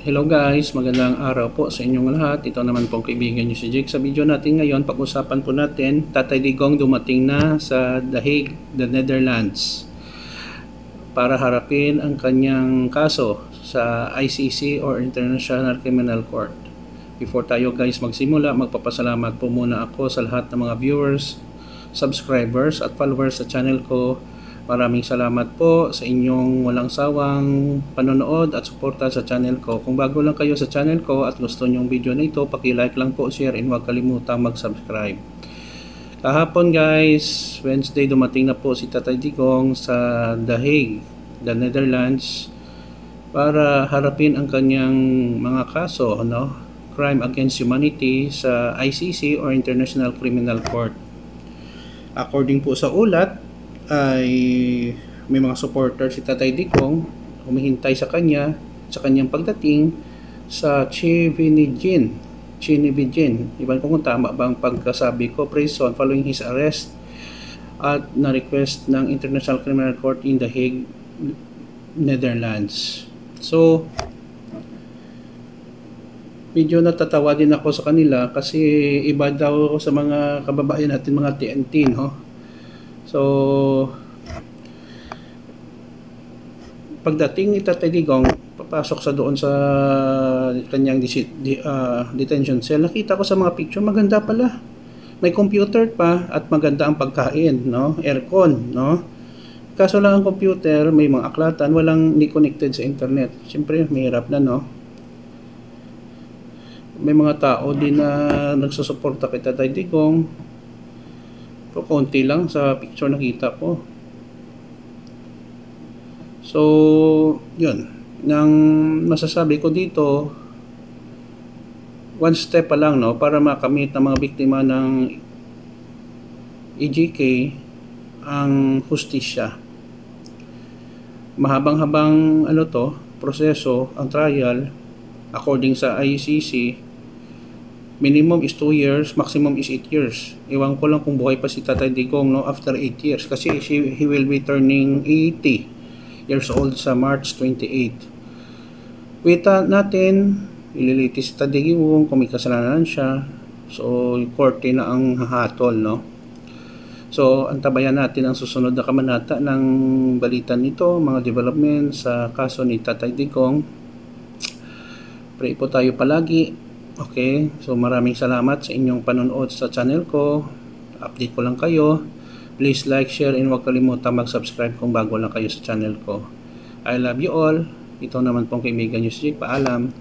Hello guys, magandang araw po sa inyong lahat. Ito naman pong kaibigan nyo si Jake. Sa video natin ngayon, pag-usapan po natin, Tatay Digong dumating na sa The Hague, the Netherlands, para harapin ang kanyang kaso sa ICC or International Criminal Court. Before tayo guys magsimula, magpapasalamat po muna ako sa lahat ng mga viewers, subscribers at followers sa channel ko. Maraming salamat po sa inyong walang sawang panonood at suporta sa channel ko. Kung bago lang kayo sa channel ko at gusto nyong video na ito, paki-like lang po, share, and huwag kalimutang mag-subscribe. Kahapon guys, Wednesday, dumating na po si Tatay Digong sa The Hague, the Netherlands, para harapin ang kanyang mga kaso, crime against humanity sa ICC or International Criminal Court. According po sa ulat, ay may mga supporter si Tatay Digong humihintay sa kanyang pagdating sa Chinibidgin. Iban ko kung tama ba ang pagkasabi ko, prison following his arrest at na-request ng International Criminal Court in The Hague, Netherlands. So, medyo natatawa din ako sa kanila kasi iba daw sa mga kababayan natin, mga TNT, So, pagdating ni Tatay Digong, papasok sa doon sa kanyang detention cell, nakita ko sa mga picture, maganda pala. May computer pa at maganda ang pagkain, aircon, Kaso lang ang computer, may mga aklatan, hindi connected sa internet. Siyempre, mahirap na, May mga tao din na nagsusuporta kay Tatay Digong. Pero konti lang sa picture nakita ko. So, yun. Nang masasabi ko dito, one step pa lang, para makamit ng mga biktima ng EJK ang hustisya. Mahabang-habang proseso, ang trial, according sa ICC, minimum is 2 years, maximum is 8 years. Iwan ko lang kung buhay pa si Tatay Digong after 8 years. Kasi he will be turning 80 years old sa March 28. Wita natin, ililiti si Tatay Digong kung may kasalanan siya. So, korte na ang hahatol, So, antabayan natin ang susunod na kabanata ng balitan nito, mga development sa kaso ni Tatay Digong. Pray po tayo palagi. Okay, so maraming salamat sa inyong panonood sa channel ko. Update ko lang kayo. Please like, share, and huwag kalimutan mag-subscribe kung bago lang kayo sa channel ko. I love you all. Ito naman pong kaibigan nyo si Jake. Paalam.